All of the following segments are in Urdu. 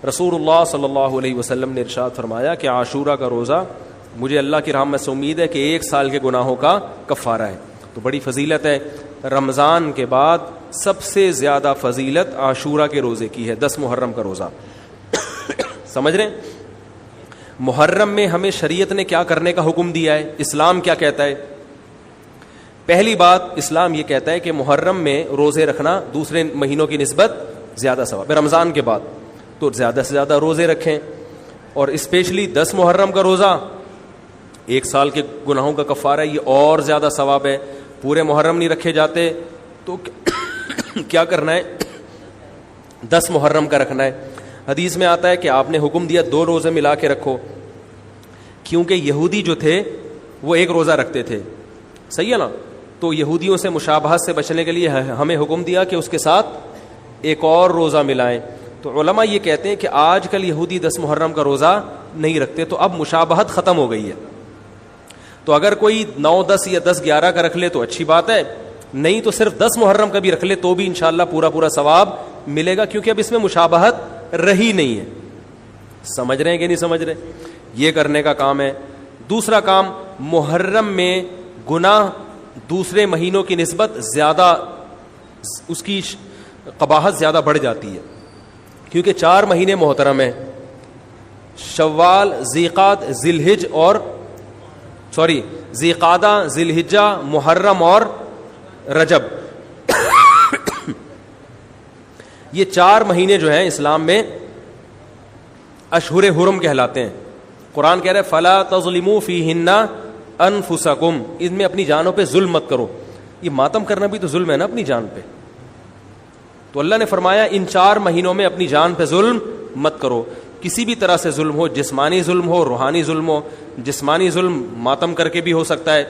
رسول اللہ صلی اللہ علیہ وسلم نے ارشاد فرمایا کہ عاشورہ کا روزہ مجھے اللہ کی رحمت سے امید ہے کہ 1 سال کے گناہوں کا کفارہ ہے. تو بڑی فضیلت ہے. رمضان کے بعد سب سے زیادہ فضیلت عاشورہ کے روزے کی ہے, 10 محرم کا روزہ. سمجھ رہے ہیں؟ محرم میں ہمیں شریعت نے کیا کرنے کا حکم دیا ہے, اسلام کیا کہتا ہے؟ پہلی بات, اسلام یہ کہتا ہے کہ محرم میں روزے رکھنا دوسرے مہینوں کی نسبت زیادہ ثواب ہے. رمضان کے بعد تو زیادہ سے زیادہ روزے رکھیں, اور اسپیشلی 10 محرم کا روزہ 1 سال کے گناہوں کا کفارہ ہے, یہ اور زیادہ ثواب ہے. پورے محرم نہیں رکھے جاتے تو کیا کرنا ہے, 10 محرم کا رکھنا ہے. حدیث میں آتا ہے کہ آپ نے حکم دیا 2 روزے ملا کے رکھو, کیونکہ یہودی جو تھے وہ 1 روزہ رکھتے تھے, صحیح ہے نا. تو یہودیوں سے مشابہت سے بچنے کے لیے ہمیں حکم دیا کہ اس کے ساتھ 1 اور روزہ ملائیں. تو علماء یہ کہتے ہیں کہ آج کل یہودی 10 محرم کا روزہ نہیں رکھتے, تو اب مشابہت ختم ہو گئی ہے. تو اگر کوئی 9, 10 یا 10, 11 کا رکھ لے تو اچھی بات ہے, نہیں تو صرف 10 محرم کا بھی رکھ لے تو بھی انشاءاللہ پورا ثواب ملے گا, کیونکہ اب اس میں مشابہت رہی نہیں ہے. سمجھ رہے ہیں کہ نہیں سمجھ رہے؟ یہ کرنے کا کام ہے. دوسرا کام, محرم میں گناہ دوسرے مہینوں کی نسبت زیادہ, اس کی قباحت زیادہ بڑھ جاتی ہے, کیونکہ 4 مہینے محترم ہیں, شوال, ذیقعدہ, ذیقعدہ, ذی الحجہ, محرم اور رجب. یہ 4 مہینے جو ہیں اسلام میں اشہر حرم کہلاتے ہیں. قرآن کہہ رہا ہے فلا تظلموا فیہن انفسکم, ان میں اپنی جانوں پہ ظلم مت کرو. یہ ماتم کرنا بھی تو ظلم ہے نا اپنی جان پہ. تو اللہ نے فرمایا ان 4 مہینوں میں اپنی جان پہ ظلم مت کرو. کسی بھی طرح سے ظلم ہو, جسمانی ظلم ہو, روحانی ظلم ہو. جسمانی ظلم ماتم کر کے بھی ہو سکتا ہے,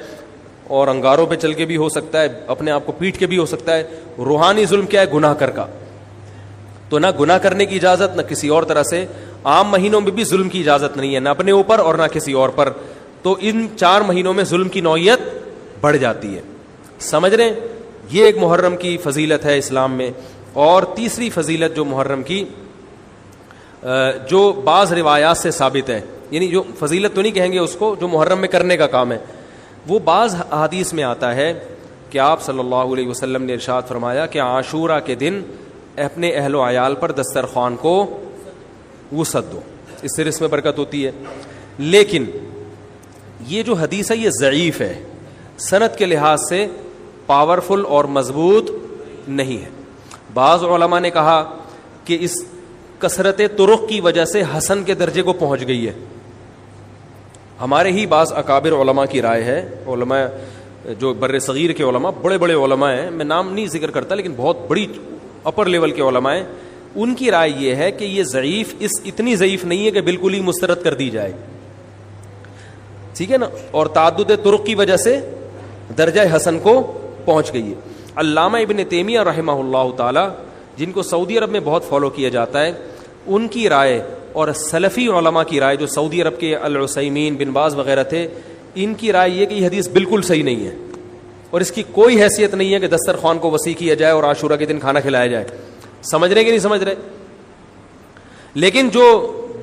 اور انگاروں پہ چل کے بھی ہو سکتا ہے, اپنے آپ کو پیٹ کے بھی ہو سکتا ہے. روحانی ظلم کیا ہے؟ گناہ کر کا. تو نہ گناہ کرنے کی اجازت, نہ کسی اور طرح سے. عام مہینوں میں بھی ظلم کی اجازت نہیں ہے, نہ اپنے اوپر اور نہ کسی اور پر. تو ان 4 مہینوں میں ظلم کی نوعیت بڑھ جاتی ہے. سمجھ رہے ہیں؟ یہ ایک محرم کی فضیلت ہے اسلام میں. اور تیسری فضیلت جو محرم کی, جو بعض روایات سے ثابت ہے, یعنی جو فضیلت تو نہیں کہیں گے اس کو, جو محرم میں کرنے کا کام ہے, وہ بعض حدیث میں آتا ہے کہ آپ صلی اللہ علیہ وسلم نے ارشاد فرمایا کہ عاشورہ کے دن اپنے اہل و عیال پر دسترخوان کو وسعت دو, اس سے رزق میں برکت ہوتی ہے. لیکن یہ جو حدیث ہے یہ ضعیف ہے, سند کے لحاظ سے پاورفل اور مضبوط نہیں ہے. بعض علماء نے کہا کہ اس کثرت طرق کی وجہ سے حسن کے درجے کو پہنچ گئی ہے. ہمارے ہی بعض اکابر علماء کی رائے ہے, علماء جو بر صغیر کے علماء, بڑے بڑے علماء ہیں, میں نام نہیں ذکر کرتا لیکن بہت بڑی اپر لیول کے علماء ہیں, ان کی رائے یہ ہے کہ یہ ضعیف, اتنی ضعیف نہیں ہے کہ بالکل ہی مسترد کر دی جائے, ٹھیک ہے نا, اور تعدد طرق کی وجہ سے درجہ حسن کو پہنچ گئی ہے. علامہ ابن تیمیہ رحمہ اللہ تعالی, جن کو سعودی عرب میں بہت فالو کیا جاتا ہے, ان کی رائے اور سلفی علماء کی رائے, جو سعودی عرب کے العثیمین, بن باز وغیرہ تھے, ان کی رائے یہ کہ یہ حدیث بالکل صحیح نہیں ہے, اور اس کی کوئی حیثیت نہیں ہے کہ دسترخوان کو وسیع کیا جائے اور عاشورہ کے دن کھانا کھلایا جائے. سمجھ رہے کہ نہیں سمجھ رہے؟ لیکن جو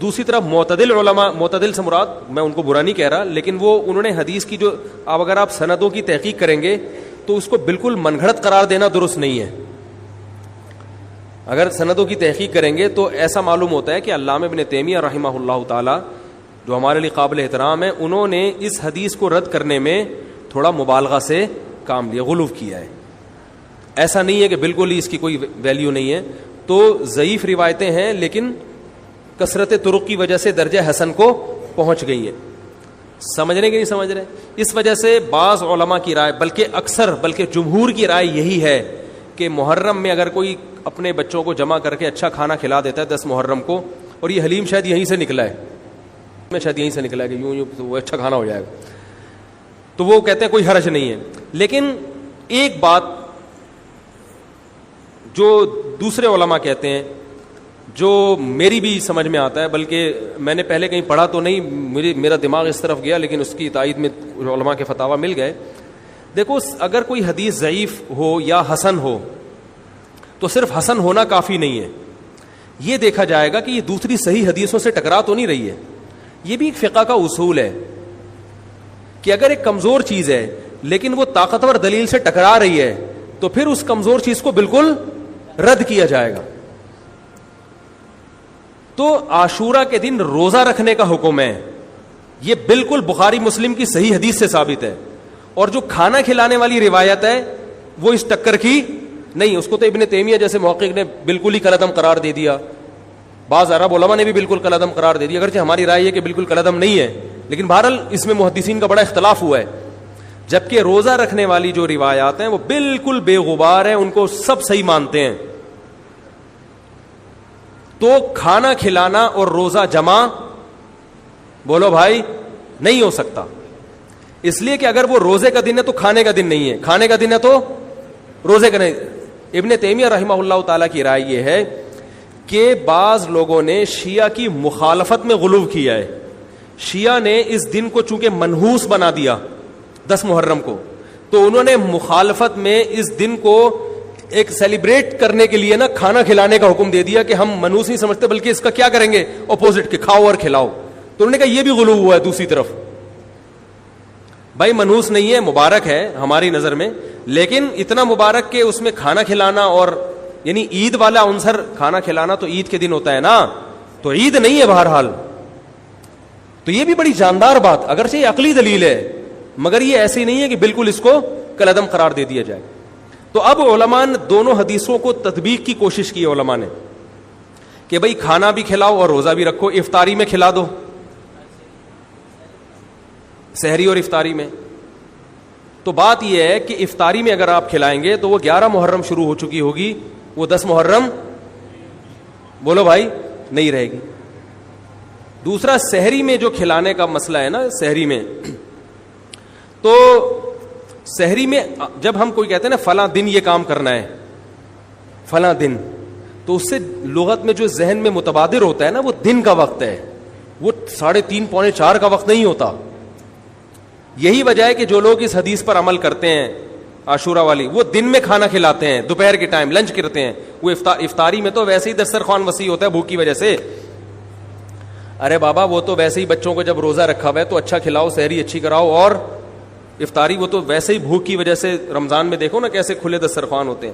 دوسری طرف معتدل علماء, معتدل سے مراد میں ان کو برا نہیں کہہ رہا, لیکن وہ انہوں نے حدیث کی جو, اب اگر آپ سندوں کی تحقیق کریں گے تو اس کو بالکل من گھڑت قرار دینا درست نہیں ہے. اگر سندوں کی تحقیق کریں گے تو ایسا معلوم ہوتا ہے کہ علامہ ابن تیمیہ رحمہ اللہ تعالی, جو ہمارے لیے قابل احترام ہے, انہوں نے اس حدیث کو رد کرنے میں تھوڑا مبالغہ سے کام لیا, غلو کیا ہے. ایسا نہیں ہے کہ بالکل ہی اس کی کوئی ویلیو نہیں ہے. تو ضعیف روایتیں ہیں لیکن کثرت طرق کی وجہ سے درجہ حسن کو پہنچ گئی ہیں. سمجھ رہے کہ نہیں سمجھ رہے؟ اس وجہ سے بعض علماء کی رائے, بلکہ جمہور کی رائے یہی ہے کہ محرم میں اگر کوئی اپنے بچوں کو جمع کر کے اچھا کھانا کھلا دیتا ہے 10 محرم کو, اور یہ حلیم شاید یہیں سے نکلا ہے, شاید یہیں سے نکلا ہے کہ یوں وہ اچھا کھانا ہو جائے گا, تو وہ کہتے ہیں کوئی حرج نہیں ہے. لیکن ایک بات جو دوسرے علماء کہتے ہیں, جو میری بھی سمجھ میں آتا ہے, بلکہ میں نے پہلے کہیں پڑھا تو نہیں, میرا دماغ اس طرف گیا, لیکن اس کی تائید میں علماء کے فتاوی مل گئے. دیکھو, اگر کوئی حدیث ضعیف ہو یا حسن ہو تو صرف حسن ہونا کافی نہیں ہے, یہ دیکھا جائے گا کہ یہ دوسری صحیح حدیثوں سے ٹکرا تو نہیں رہی ہے. یہ بھی ایک فقہ کا اصول ہے کہ اگر ایک کمزور چیز ہے لیکن وہ طاقتور دلیل سے ٹکرا رہی ہے تو پھر اس کمزور چیز کو بالکل رد کیا جائے گا. تو عاشورہ کے دن روزہ رکھنے کا حکم ہے, یہ بالکل بخاری مسلم کی صحیح حدیث سے ثابت ہے. اور جو کھانا کھلانے والی روایت ہے وہ اس ٹکر کی نہیں, اس کو تو ابن تیمیہ جیسے محقق نے بالکل ہی کالعدم قرار دے دیا, بعض عرب علماء نے بھی بالکل کالعدم قرار دے دیا, اگرچہ ہماری رائے ہے کہ بالکل کالعدم نہیں ہے, لیکن بہرحال اس میں محدثین کا بڑا اختلاف ہوا ہے. جبکہ روزہ رکھنے والی جو روایات ہیں وہ بالکل بے غبار ہیں, ان کو سب صحیح مانتے ہیں. تو کھانا کھلانا اور روزہ جمع بولو بھائی نہیں ہو سکتا, اس لیے کہ اگر وہ روزے کا دن ہے تو کھانے کا دن نہیں ہے, کھانے کا دن ہے تو روزے کا نہیں. ابن تیمیہ رحمہ اللہ تعالیٰ کی رائے یہ ہے کہ بعض لوگوں نے شیعہ کی مخالفت میں غلو کیا ہے. شیعہ نے اس دن کو چونکہ منحوس بنا دیا 10 محرم کو, تو انہوں نے مخالفت میں اس دن کو ایک سیلیبریٹ کرنے کے لیے نا کھانا کھلانے کا حکم دے دیا کہ ہم منحوس نہیں سمجھتے بلکہ اس کا کیا کریں گے اپوزٹ کے کھاؤ اور کھلاؤ. تو انہوں نے کہا یہ بھی غلو ہوا ہے دوسری طرف. بھائی منحوس نہیں ہے, مبارک ہے ہماری نظر میں, لیکن اتنا مبارک کہ اس میں کھانا کھلانا اور یعنی عید والا عنصر کھانا کھلانا تو عید کے دن ہوتا ہے نا, تو عید نہیں ہے بہرحال. تو یہ بھی بڑی جاندار بات, اگرچہ یہ عقلی دلیل ہے مگر یہ ایسی نہیں ہے کہ بالکل اس کو کالعدم قرار دے دیا جائے. تو اب علماء نے دونوں حدیثوں کو تطبیق کی کوشش کی, علماء نے کہ بھئی کھانا بھی کھلاؤ اور روزہ بھی رکھو, افطاری میں کھلا دو, سحری اور افطاری میں. تو بات یہ ہے کہ افطاری میں اگر آپ کھلائیں گے تو وہ 11 محرم شروع ہو چکی ہوگی, وہ 10 محرم بولو بھائی نہیں رہے گی. دوسرا سحری میں جو کھلانے کا مسئلہ ہے نا, سحری میں تو سحری میں جب ہم کوئی کہتے ہیں نا فلاں دن یہ کام کرنا ہے فلاں دن, تو اس سے لغت میں جو ذہن میں متبادر ہوتا ہے نا وہ دن کا وقت ہے, وہ 3:30 پونے 4 کا وقت نہیں ہوتا. یہی وجہ ہے کہ جو لوگ اس حدیث پر عمل کرتے ہیں عاشورہ والی, وہ دن میں کھانا کھلاتے ہیں, دوپہر کے ٹائم لنچ کرتے ہیں. وہ افطاری میں تو ویسے ہی دسترخوان وسیع ہوتا ہے بھوک کی وجہ سے. ارے بابا وہ تو ویسے ہی بچوں کو جب روزہ رکھا ہوا ہے تو اچھا کھلاؤ, سحری اچھی کراؤ, اور افطاری وہ تو ویسے ہی بھوک کی وجہ سے. رمضان میں دیکھو نا کیسے کھلے دسترخوان ہوتے ہیں.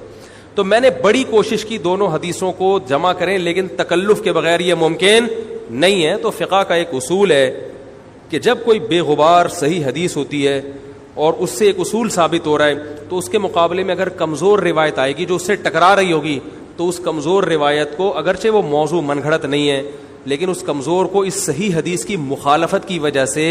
تو میں نے بڑی کوشش کی دونوں حدیثوں کو جمع کریں, لیکن تکلف کے بغیر یہ ممکن نہیں ہے. تو فقہ کا ایک اصول ہے کہ جب کوئی بے غبار صحیح حدیث ہوتی ہے اور اس سے ایک اصول ثابت ہو رہا ہے, تو اس کے مقابلے میں اگر کمزور روایت آئے گی جو اس سے ٹکرا رہی ہوگی, تو اس کمزور روایت کو, اگرچہ وہ موضوع من گھڑت نہیں ہے, لیکن اس کمزور کو اس صحیح حدیث کی مخالفت کی وجہ سے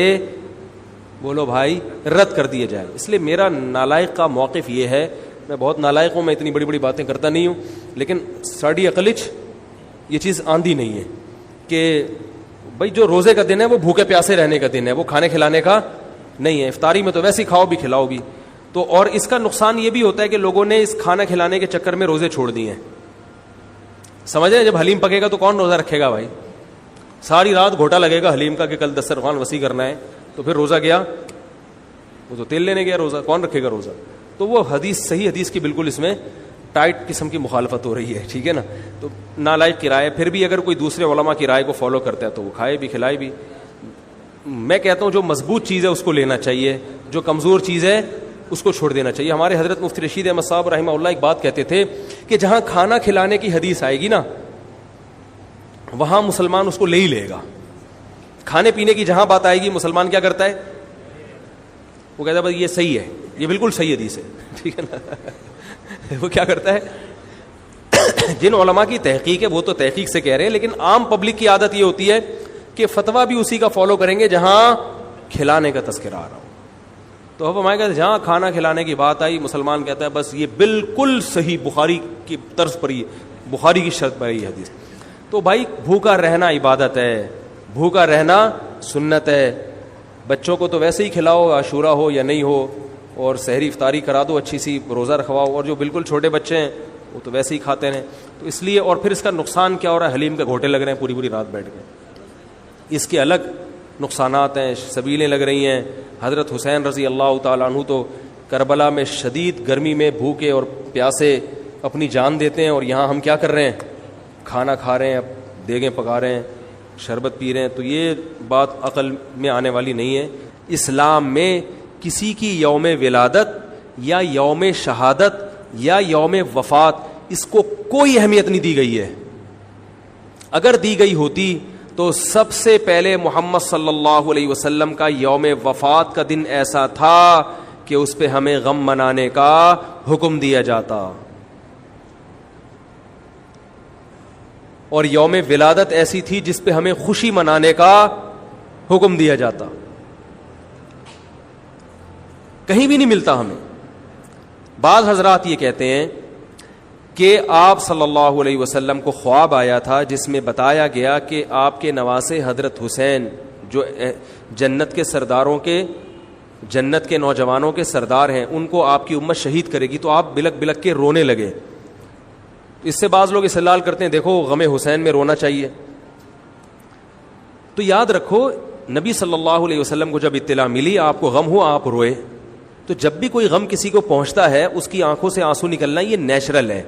بولو بھائی رد کر دیا جائے. اس لیے میرا نالائق کا موقف یہ ہے, میں بہت نالائق ہوں, میں اتنی بڑی بڑی باتیں کرتا نہیں ہوں, لیکن ساڑی عقلچ یہ چیز آندھی نہیں ہے کہ بھائی جو روزے کا دن ہے وہ بھوکے پیاسے رہنے کا دن ہے, وہ کھانے کھلانے کا نہیں ہے. افطاری میں تو ویسے ہی کھاؤ بھی کھلاؤ بھی. تو اور اس کا نقصان یہ بھی ہوتا ہے کہ لوگوں نے اس کھانا کھلانے کے چکر میں روزے چھوڑ دیے ہیں. سمجھ رہے, جب حلیم پکے گا تو کون روزہ رکھے گا بھائی, ساری رات گھوٹا لگے گا حلیم کا کہ کل دسترخوان وسیع کرنا ہے, تو پھر روزہ گیا, وہ تو تیل لینے گیا, روزہ کون رکھے گا روزہ. تو وہ حدیث صحیح حدیث کی بالکل اس میں ٹائٹ قسم کی مخالفت ہو رہی ہے, ٹھیک ہے نا. تو نالائق کی رائے, پھر بھی اگر کوئی دوسرے علماء کی رائے کو فالو کرتا ہے تو وہ کھائے بھی کھلائے بھی. میں کہتا ہوں جو مضبوط چیز ہے اس کو لینا چاہیے, جو کمزور چیز ہے اس کو چھوڑ دینا چاہیے. ہمارے حضرت مفتی رشید احمد صاحب رحمہ اللہ ایک بات کہتے تھے کہ جہاں کھانا کھلانے کی حدیث آئے گی نا وہاں مسلمان اس کو لے ہی لے گا. کھانے پینے کی جہاں بات آئے گی مسلمان کیا کرتا ہے, وہ کہتا ہے بھائی یہ صحیح ہے, یہ بالکل صحیح حدیث ہے, ٹھیک ہے نا. وہ کیا کرتا ہے, جن علماء کی تحقیق ہے وہ تو تحقیق سے کہہ رہے ہیں, لیکن عام پبلک کی عادت یہ ہوتی ہے کہ فتویٰ بھی اسی کا فالو کریں گے جہاں کھلانے کا تذکرہ آ رہا ہو. تو اب ہمارے کہتے ہیں جہاں کھانا کھلانے کی بات آئی مسلمان کہتا ہے بس یہ بالکل صحیح بخاری کی طرز پر ہی, بخاری کی شرط پر ہی حدیث. تو بھائی بھوکا رہنا عبادت ہے, بھوکا رہنا سنت ہے. بچوں کو تو ویسے ہی کھلاؤ عاشورہ ہو یا نہیں ہو, اور سحری افطاری کرا دو, اچھی سی روزہ رکھواؤ, اور جو بالکل چھوٹے بچے ہیں وہ تو ویسے ہی کھاتے ہیں. تو اس لیے, اور پھر اس کا نقصان کیا ہو رہا ہے, حلیم کے گھوٹے لگ رہے ہیں پوری پوری رات بیٹھ کے, اس کے الگ نقصانات ہیں, سبیلیں لگ رہی ہیں. حضرت حسین رضی اللہ تعالیٰ عنہ تو کربلا میں شدید گرمی میں بھوکے اور پیاسے اپنی جان دیتے ہیں, اور یہاں ہم کیا کر رہے ہیں, کھانا کھا رہے ہیں, اب دیگیں پکا رہے ہیں, شربت پی رہے ہیں, تو یہ بات عقل میں آنے والی نہیں ہے. اسلام میں کسی کی یوم ولادت یا یوم شہادت یا یوم وفات اس کو کوئی اہمیت نہیں دی گئی ہے. اگر دی گئی ہوتی تو سب سے پہلے محمد صلی اللہ علیہ وسلم کا یوم وفات کا دن ایسا تھا کہ اس پہ ہمیں غم منانے کا حکم دیا جاتا, اور یوم ولادت ایسی تھی جس پہ ہمیں خوشی منانے کا حکم دیا جاتا. کہیں بھی نہیں ملتا ہمیں. بعض حضرات یہ کہتے ہیں کہ آپ صلی اللہ علیہ وسلم کو خواب آیا تھا جس میں بتایا گیا کہ آپ کے نواسے حضرت حسین جو جنت کے سرداروں کے, جنت کے نوجوانوں کے سردار ہیں, ان کو آپ کی امت شہید کرے گی. تو آپ بلک بلک کے رونے لگے. اس سے بعض لوگ استدلال کرتے ہیں دیکھو غم حسین میں رونا چاہیے. تو یاد رکھو نبی صلی اللہ علیہ وسلم کو جب اطلاع ملی آپ کو غم ہوا آپ روئے, تو جب بھی کوئی غم کسی کو پہنچتا ہے اس کی آنکھوں سے آنسو نکلنا یہ نیچرل ہے.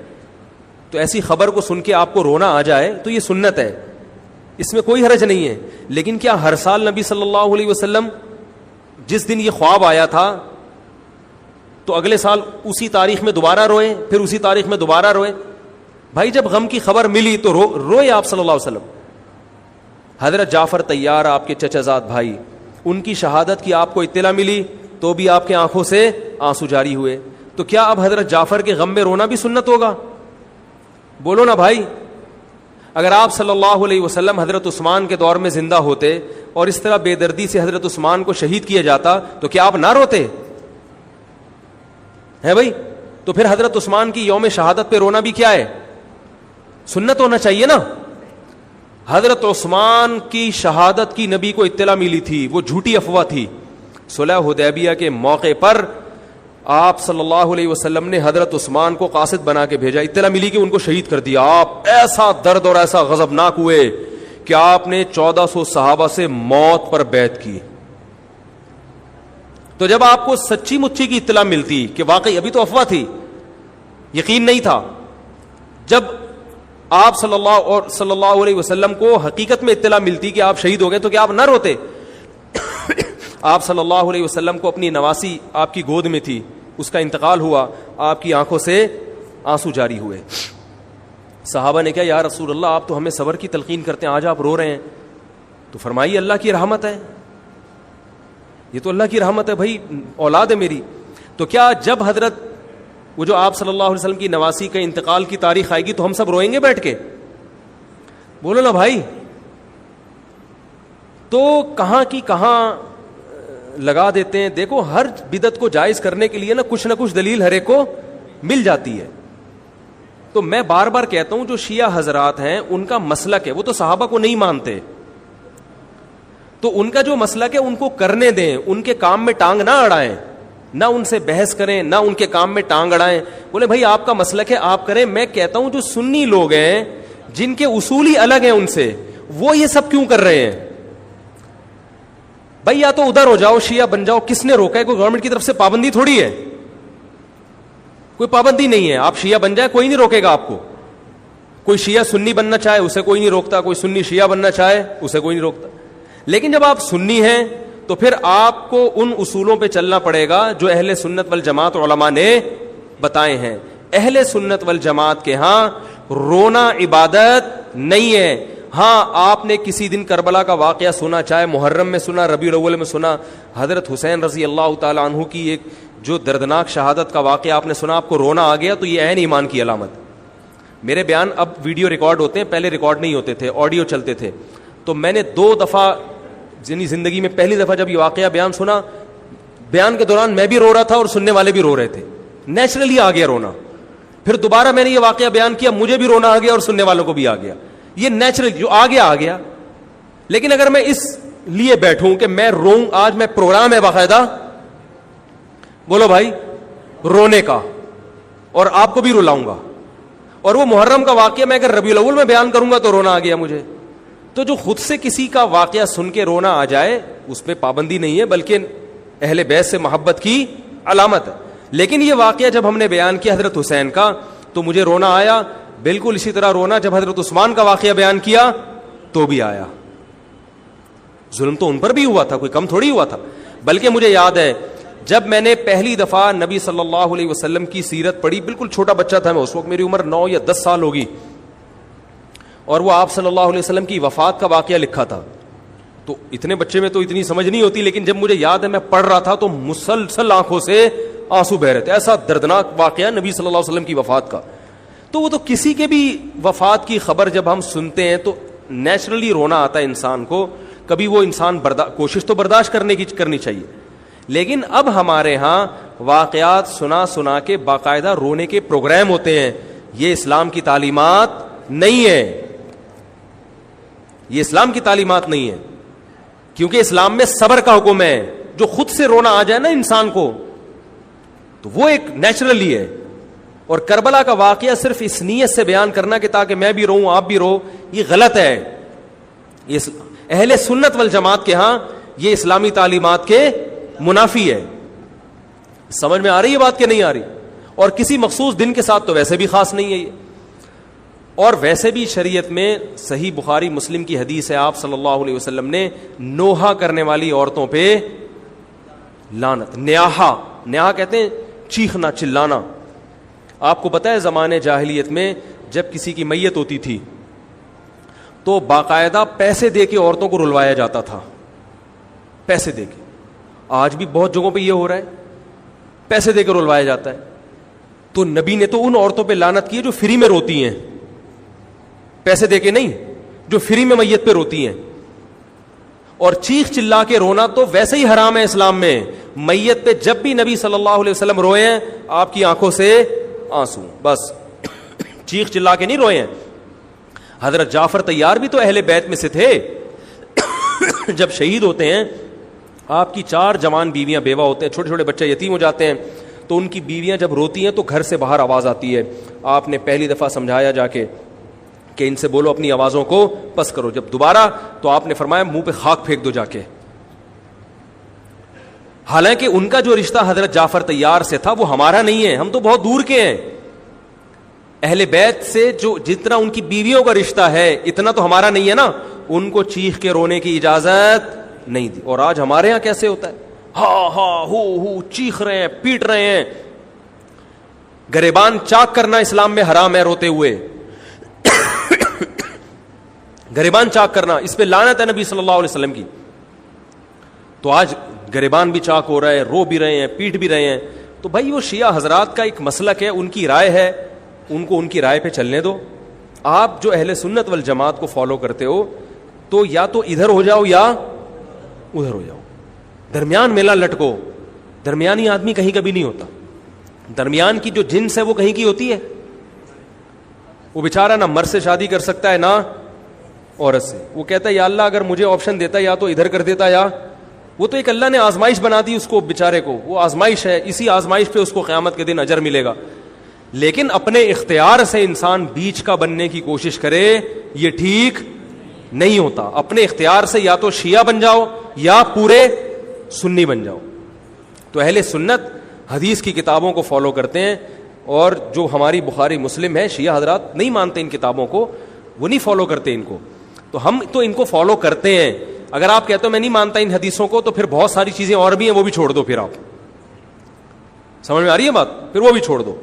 تو ایسی خبر کو سن کے آپ کو رونا آ جائے تو یہ سنت ہے, اس میں کوئی حرج نہیں ہے. لیکن کیا ہر سال نبی صلی اللہ علیہ وسلم جس دن یہ خواب آیا تھا تو اگلے سال اسی تاریخ میں دوبارہ روئے, پھر اسی تاریخ میں دوبارہ روئے؟ بھائی جب غم کی خبر ملی تو روئے آپ صلی اللہ علیہ وسلم. حضرت جعفر طیار آپ کے چچا زاد بھائی, ان کی شہادت کی آپ کو اطلاع ملی تو بھی آپ کے آنکھوں سے آنسو جاری ہوئے. تو کیا اب حضرت جعفر کے غم میں رونا بھی سنت ہوگا؟ بولو نا بھائی. اگر آپ صلی اللہ علیہ وسلم حضرت عثمان کے دور میں زندہ ہوتے اور اس طرح بے دردی سے حضرت عثمان کو شہید کیا جاتا تو کیا آپ نہ روتے ہیں بھائی؟ تو پھر حضرت عثمان کی یوم شہادت پہ رونا بھی کیا ہے؟ سنت ہونا چاہیے نا. حضرت عثمان کی شہادت کی نبی کو اطلاع ملی تھی, وہ جھوٹی افواہ تھی. صلح حدیبیہ کے موقع پر آپ صلی اللہ علیہ وسلم نے حضرت عثمان کو قاصد بنا کے بھیجا, اطلاع ملی کہ ان کو شہید کر دیا. آپ ایسا درد اور ایسا غضبناک ہوئے کہ آپ نے 1400 صحابہ سے موت پر بیعت کی. تو جب آپ کو سچی مچی کی اطلاع ملتی کہ واقعی, ابھی تو افواہ تھی, یقین نہیں تھا, جب آپ صلی اللہ علیہ وسلم کو حقیقت میں اطلاع ملتی کہ آپ شہید ہو گئے تو کیا آپ نہ روتے؟ آپ صلی اللہ علیہ وسلم کو اپنی نواسی آپ کی گود میں تھی, اس کا انتقال ہوا, آپ کی آنکھوں سے آنسو جاری ہوئے. صحابہ نے کہا یا رسول اللہ آپ تو ہمیں صبر کی تلقین کرتے ہیں, آج آپ رو رہے ہیں. تو فرمائیے اللہ کی رحمت ہے, یہ تو اللہ کی رحمت ہے بھائی, اولاد ہے میری. تو کیا جب حضرت وہ جو آپ صلی اللہ علیہ وسلم کی نواسی کا انتقال کی تاریخ آئے گی تو ہم سب روئیں گے بیٹھ کے؟ بولو نا بھائی. تو کہاں کی کہاں لگا دیتے ہیں. دیکھو ہر بدعت کو جائز کرنے کے لیے نا کچھ دلیل ہر ایک کو مل جاتی ہے. تو میں بار بار کہتا ہوں جو شیعہ حضرات ہیں ان کا مسلک ہے, وہ تو صحابہ کو نہیں مانتے, تو ان کا جو مسلک ہے ان کو کرنے دیں, ان کے کام میں ٹانگ نہ اڑائیں, نہ ان سے بحث کریں, نہ ان کے کام میں ٹانگ اڑائیں. بولے بھائی آپ کا مسلک ہے آپ کریں. میں کہتا ہوں جو سنی لوگ ہیں جن کے اصول ہی الگ ہیں ان سے, وہ یہ سب کیوں کر رہے ہیں؟ بھائی یا تو ادھر ہو جاؤ, شیعہ بن جاؤ. کس نے روکا ہے؟ کوئی گورنمنٹ کی طرف سے پابندی تھوڑی ہے, کوئی پابندی نہیں ہے. آپ شیعہ بن جائے کوئی نہیں روکے گا آپ کو. کوئی شیعہ سنی بننا چاہے اسے کوئی نہیں روکتا, کوئی سنی شیعہ بننا چاہے اسے کوئی نہیں روکتا. لیکن جب آپ سنی ہیں تو پھر آپ کو ان اصولوں پہ چلنا پڑے گا جو اہل سنت والجماعت علماء نے بتائے ہیں. اہل سنت والجماعت کے ہاں رونا عبادت نہیں ہے. ہاں آپ نے کسی دن کربلا کا واقعہ سنا, چاہے محرم میں سنا, ربیع الاول میں سنا, حضرت حسین رضی اللہ تعالی عنہ کی ایک جو دردناک شہادت کا واقعہ آپ نے سنا, آپ کو رونا آ گیا, تو یہ عین ایمان کی علامت. میرے بیان اب ویڈیو ریکارڈ ہوتے ہیں, پہلے ریکارڈ نہیں ہوتے تھے, آڈیو چلتے تھے. تو میں نے 2 دفعہ زندگی میں پہلی دفعہ جب یہ واقعہ بیان سنا, بیان کے دوران میں بھی رو رہا تھا اور سننے والے بھی رو رہے تھے, نیچرلی آ گیا رونا. پھر دوبارہ میں نے یہ واقعہ بیان کیا, مجھے بھی رونا آ گیا اور سننے والوں کو بھی آ گیا. یہ نیچرل جو آ گیا. لیکن اگر میں اس لیے بیٹھوں کہ میں روؤں, آج میں پروگرام ہے باقاعدہ, بولو بھائی, رونے کا, اور آپ کو بھی رلاؤں گا, اور وہ محرم کا واقعہ میں اگر ربیع الاول میں بیان کروں گا تو رونا آ گیا مجھے. تو جو خود سے کسی کا واقعہ سن کے رونا آ جائے اس پہ پابندی نہیں ہے, بلکہ اہل بیت سے محبت کی علامت ہے. لیکن یہ واقعہ جب ہم نے بیان کیا حضرت حسین کا تو مجھے رونا آیا. بالکل اسی طرح رونا جب حضرت عثمان کا واقعہ بیان کیا تو بھی آیا. ظلم تو ان پر بھی ہوا تھا, کوئی کم تھوڑی ہوا تھا. بلکہ مجھے یاد ہے جب میں نے پہلی دفعہ نبی صلی اللہ علیہ وسلم کی سیرت پڑھی, بالکل چھوٹا بچہ تھا میں اس وقت, میری عمر 9 یا 10 سال ہوگی, اور وہ آپ صلی اللہ علیہ وسلم کی وفات کا واقعہ لکھا تھا. تو اتنے بچے میں تو اتنی سمجھ نہیں ہوتی, لیکن جب مجھے یاد ہے میں پڑھ رہا تھا تو مسلسل آنکھوں سے آنسو بہ رہے تھے. ایسا دردناک واقعہ نبی صلی اللہ علیہ وسلم کی وفات کا. تو وہ تو کسی کے بھی وفات کی خبر جب ہم سنتے ہیں تو نیچرلی رونا آتا ہے انسان کو. کبھی وہ انسان کوشش تو برداشت کرنی چاہیے, لیکن اب ہمارے ہاں واقعات سنا کے باقاعدہ رونے کے پروگرام ہوتے ہیں. یہ اسلام کی تعلیمات نہیں ہے, یہ اسلام کی تعلیمات نہیں ہے, کیونکہ اسلام میں صبر کا حکم ہے. جو خود سے رونا آ جائے نا انسان کو تو وہ ایک نیچرلی ہے. اور کربلا کا واقعہ صرف اس نیت سے بیان کرنا کہ تاکہ میں بھی روؤں آپ بھی رو, یہ غلط ہے. یہ اہل سنت والجماعت کے ہاں یہ اسلامی تعلیمات کے منافی ہے. سمجھ میں آ رہی ہے بات کہ نہیں آ رہی؟ اور کسی مخصوص دن کے ساتھ تو ویسے بھی خاص نہیں ہے یہ. اور ویسے بھی شریعت میں صحیح بخاری مسلم کی حدیث ہے, آپ صلی اللہ علیہ وسلم نے نوحہ کرنے والی عورتوں پہ لعنت, نیاحہ کہتے ہیں چیخنا چلانا. آپ کو پتہ ہے زمانے جاہلیت میں جب کسی کی میت ہوتی تھی تو باقاعدہ پیسے دے کے عورتوں کو رلوایا جاتا تھا, پیسے دے کے. آج بھی بہت جگہوں پہ یہ ہو رہا ہے, پیسے دے کے رلوایا جاتا ہے. تو نبی نے تو ان عورتوں پہ لعنت کی ہے جو فری میں روتی ہیں, پیسے دے کے نہیں, جو فری میں میت پہ روتی ہیں. اور چیخ چلا کے رونا تو ویسے ہی حرام ہے اسلام میں. میت پہ جب بھی نبی صلی اللہ علیہ وسلم روئے ہیں آپ کی آنکھوں سے آنسو, بس چیخ چلا کے نہیں روئے ہیں. حضرت جعفر طیار بھی تو اہل بیت میں سے تھے. جب شہید ہوتے ہیں آپ کی 4 جوان بیویاں بیوہ ہوتے ہیں, چھوٹے چھوٹے بچے یتیم ہو جاتے ہیں, تو ان کی بیویاں جب روتی ہیں تو گھر سے باہر آواز آتی ہے. آپ نے پہلی دفعہ سمجھایا جا کے کہ ان سے بولو اپنی آوازوں کو پس کرو. جب دوبارہ تو آپ نے فرمایا منہ پہ خاک پھینک دو جا کے. حالانکہ ان کا جو رشتہ حضرت جعفر طیار سے تھا وہ ہمارا نہیں ہے, ہم تو بہت دور کے ہیں. اہل بیت سے جو جتنا ان کی بیویوں کا رشتہ ہے اتنا تو ہمارا نہیں ہے نا. ان کو چیخ کے رونے کی اجازت نہیں دی. اور آج ہمارے ہاں کیسے ہوتا ہے, ہا ہو چیخ رہے ہیں, پیٹ رہے ہیں. گریبان چاک کرنا اسلام میں حرام ہے روتے ہوئے. گریبان چاک کرنا اس پہ لعنت ہے نبی صلی اللہ علیہ وسلم کی. تو آج گریبان بھی چاک ہو رہا ہے, رو بھی رہے ہیں, پیٹ بھی رہے ہیں. تو بھائی وہ شیعہ حضرات کا ایک مسلک ہے, ان کی رائے ہے, ان کو ان کی رائے پہ چلنے دو. آپ جو اہل سنت والجماعت کو فالو کرتے ہو تو یا تو ادھر ہو جاؤ یا ادھر ہو جاؤ, درمیان میلہ لٹکو. درمیانی آدمی کہیں کبھی نہیں ہوتا. درمیان کی جو جنس ہے وہ کہیں کی ہوتی ہے. وہ بیچارہ نہ مرد سے شادی کر سکتا ہے نہ عورت سے. وہ کہتا ہے یا اللہ اگر مجھے آپشن دیتا یا تو ادھر کر دیتا, یا وہ تو ایک اللہ نے آزمائش بنا دی اس کو بیچارے کو, وہ آزمائش ہے, اسی آزمائش پہ اس کو قیامت کے دن اجر ملے گا. لیکن اپنے اختیار سے انسان بیچ کا بننے کی کوشش کرے یہ ٹھیک نہیں ہوتا. اپنے اختیار سے یا تو شیعہ بن جاؤ یا پورے سنی بن جاؤ. تو اہل سنت حدیث کی کتابوں کو فالو کرتے ہیں, اور جو ہماری بخاری مسلم ہے شیعہ حضرات نہیں مانتے ان کتابوں کو, وہ نہیں فالو کرتے ان کو. تو ہم تو ان کو فالو کرتے ہیں. اگر آپ کہتے ہو میں نہیں مانتا ان حدیثوں کو, تو پھر بہت ساری چیزیں اور بھی ہیں وہ بھی چھوڑ دو. پھر آپ سمجھ میں آ رہی ہے بات, پھر وہ بھی چھوڑ دو.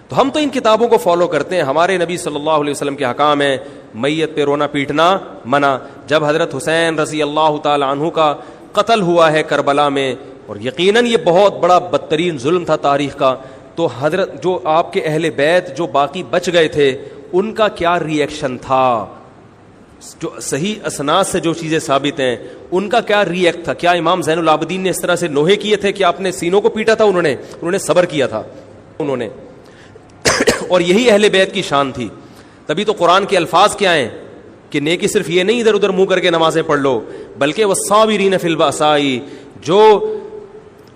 تو ہم تو ان کتابوں کو فالو کرتے ہیں. ہمارے نبی صلی اللہ علیہ وسلم کے حکام ہیں میت پہ رونا پیٹنا منع. جب حضرت حسین رضی اللہ تعالی عنہ کا قتل ہوا ہے کربلا میں, اور یقیناً یہ بہت بڑا بدترین ظلم تھا تاریخ کا, تو حضرت جو آپ کے اہل بیت جو باقی بچ گئے تھے ان کا کیا ری ایکشن تھا, جو صحیح اسناد سے جو چیزیں ثابت ہیں ان کا کیا ری ایکٹ تھا. کیا امام زین العابدین نے اس طرح سے نوحے کیے تھے کہ آپ نے سینوں کو پیٹا تھا؟ انہوں نے صبر کیا تھا انہوں نے. اور یہی اہل بیت کی شان تھی. تبھی تو قرآن کے الفاظ کیا ہیں کہ نیکی صرف یہ نہیں ادھر ادھر منہ کر کے نمازیں پڑھ لو, بلکہ والصابرین فی البأساء, جو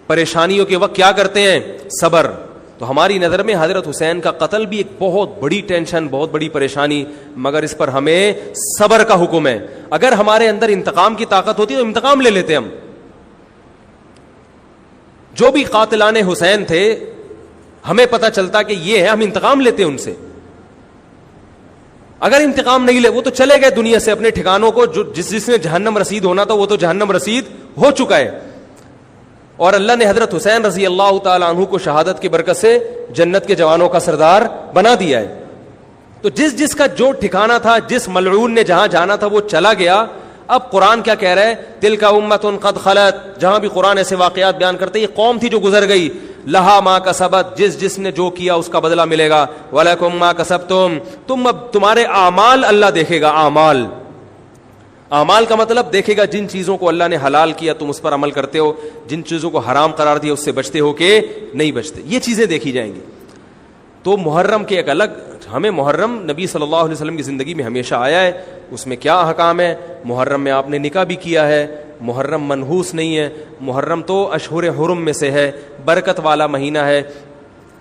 پریشانیوں کے وقت کیا کرتے ہیں, صبر. تو ہماری نظر میں حضرت حسین کا قتل بھی ایک بہت بڑی ٹینشن, بہت بڑی پریشانی, مگر اس پر ہمیں صبر کا حکم ہے. اگر ہمارے اندر انتقام کی طاقت ہوتی تو انتقام لے لیتے ہم. جو بھی قاتلان حسین تھے ہمیں پتہ چلتا کہ یہ ہے, ہم انتقام لیتے ان سے. اگر انتقام نہیں لے وہ تو چلے گئے دنیا سے اپنے ٹھکانوں کو, جو جس نے جہنم رسید ہونا تھا وہ تو جہنم رسید ہو چکا ہے. اور اللہ نے حضرت حسین رضی اللہ تعالی عنہ کو شہادت کی برکت سے جنت کے جوانوں کا سردار بنا دیا ہے. تو جس کا جو ٹھکانہ تھا, جس ملعون نے جہاں جانا تھا وہ چلا گیا. اب قرآن کیا کہہ رہا ہے, تلک امۃ قد خلت, جہاں بھی قرآن ایسے واقعات بیان کرتے یہ قوم تھی جو گزر گئی, لہا ما کسبت, جس نے جو کیا اس کا بدلہ ملے گا, ولکم ما کسبتم, تم اب تمہارے اعمال اللہ دیکھے گا. اعمال کا مطلب دیکھے گا جن چیزوں کو اللہ نے حلال کیا تم اس پر عمل کرتے ہو, جن چیزوں کو حرام قرار دیا اس سے بچتے ہو کہ نہیں بچتے, یہ چیزیں دیکھی جائیں گی. تو محرم کے ایک الگ, ہمیں محرم نبی صلی اللہ علیہ وسلم کی زندگی میں ہمیشہ آیا ہے, اس میں کیا احکام ہے. محرم میں آپ نے نکاح بھی کیا ہے, محرم منحوس نہیں ہے, محرم تو اشہر حرم میں سے ہے, برکت والا مہینہ ہے,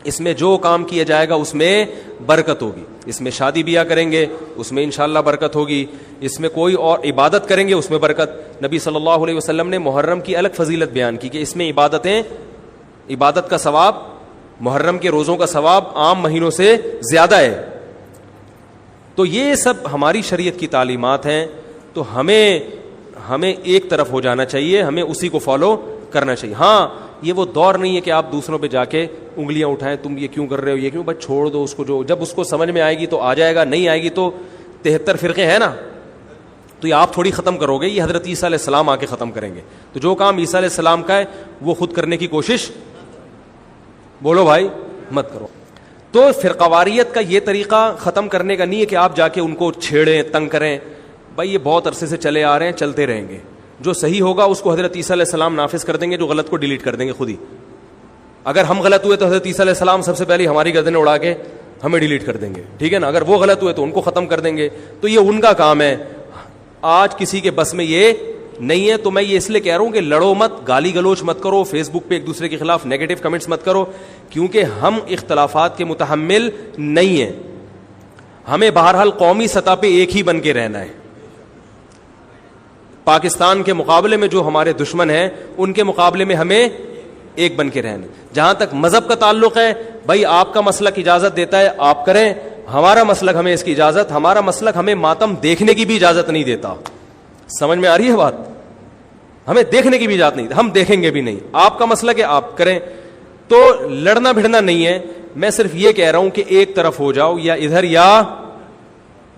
اس میں جو کام کیا جائے گا اس میں برکت ہوگی. اس میں شادی بیاہ کریں گے اس میں انشاءاللہ برکت ہوگی, اس میں کوئی اور عبادت کریں گے اس میں برکت. نبی صلی اللہ علیہ وسلم نے محرم کی الگ فضیلت بیان کی کہ اس میں عبادت کا ثواب, محرم کے روزوں کا ثواب عام مہینوں سے زیادہ ہے. تو یہ سب ہماری شریعت کی تعلیمات ہیں. تو ہمیں ایک طرف ہو جانا چاہیے, ہمیں اسی کو فالو کرنا چاہیے. ہاں یہ وہ دور نہیں ہے کہ آپ دوسروں پہ جا کے انگلیاں اٹھائیں, تم یہ کیوں کر رہے ہو, یہ کیوں, بس چھوڑ دو اس کو, جو جب اس کو سمجھ میں آئے گی تو آ جائے گا, نہیں آئے گی تو 73 فرقے ہیں نا, تو یہ آپ تھوڑی ختم کرو گے, یہ حضرت عیسیٰ علیہ السلام آ کے ختم کریں گے. تو جو کام عیسیٰ علیہ السلام کا ہے وہ خود کرنے کی کوشش, بولو بھائی, مت کرو. تو فرقواریت کا یہ طریقہ ختم کرنے کا نہیں ہے کہ آپ جا کے ان کو چھیڑیں, تنگ کریں. بھائی یہ بہت عرصے سے چلے آ رہے ہیں, چلتے رہیں گے. جو صحیح ہوگا اس کو حضرت عیسیٰ علیہ السلام نافذ کر دیں گے, جو غلط کو ڈیلیٹ کر دیں گے خود ہی. اگر ہم غلط ہوئے تو حضرت عیسیٰ علیہ السلام سب سے پہلے ہماری گردنیں اڑا کے ہمیں ڈیلیٹ کر دیں گے, ٹھیک ہے نا. اگر وہ غلط ہوئے تو ان کو ختم کر دیں گے. تو یہ ان کا کام ہے, آج کسی کے بس میں یہ نہیں ہے. تو میں یہ اس لیے کہہ رہا ہوں کہ لڑو مت, گالی گلوچ مت کرو, فیس بک پہ ایک دوسرے کے خلاف نیگیٹو کمنٹس مت کرو, کیونکہ ہم اختلافات کے متحمل نہیں ہیں. ہمیں بہرحال قومی سطح پہ ایک ہی بن کے رہنا ہے. پاکستان کے مقابلے میں جو ہمارے دشمن ہیں ان کے مقابلے میں ہمیں ایک بن کے رہنا. جہاں تک مذہب کا تعلق ہے, بھائی آپ کا مسلک اجازت دیتا ہے آپ کریں, ہمارا مسلک ہمیں اس کی اجازت, ہمارا مسلک ہمیں ماتم دیکھنے کی بھی اجازت نہیں دیتا. سمجھ میں آ رہی ہے بات, ہمیں دیکھنے کی بھی اجازت نہیں, ہم دیکھیں گے بھی نہیں. آپ کا مسلک ہے آپ کریں. تو لڑنا بھڑنا نہیں ہے, میں صرف یہ کہہ رہا ہوں کہ ایک طرف ہو جاؤ, یا ادھر یا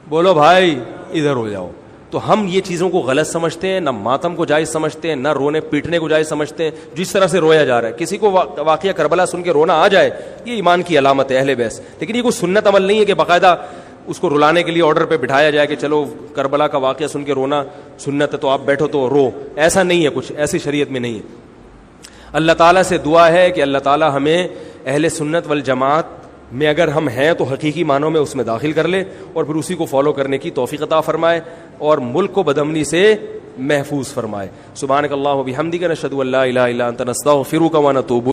بولو بھائی ادھر ہو جاؤ. تو ہم یہ چیزوں کو غلط سمجھتے ہیں, نہ ماتم کو جائز سمجھتے ہیں, نہ رونے پیٹنے کو جائز سمجھتے ہیں. جس طرح سے رویا جا رہا ہے, کسی کو واقعہ کربلا سن کے رونا آ جائے, یہ ایمان کی علامت ہے اہل بیت. لیکن یہ کوئی سنت عمل نہیں ہے کہ باقاعدہ اس کو رلانے کے لیے آرڈر پہ بٹھایا جائے کہ چلو کربلا کا واقعہ سن کے رونا سنت ہے تو آپ بیٹھو تو رو. ایسا نہیں ہے, کچھ ایسی شریعت میں نہیں ہے. اللہ تعالیٰ سے دعا ہے کہ اللہ تعالیٰ ہمیں اہل سنت والجماعت میں اگر ہم ہیں تو حقیقی معنوں میں اس میں داخل کر لے, اور پھر اسی کو فالو کرنے کی توفیق عطا فرمائے, اور ملک کو بدامنی سے محفوظ فرمائے. سبحانک اللہم و بحمدک, نشہد ان لا الہ الا انت, نستغفرک و نتوب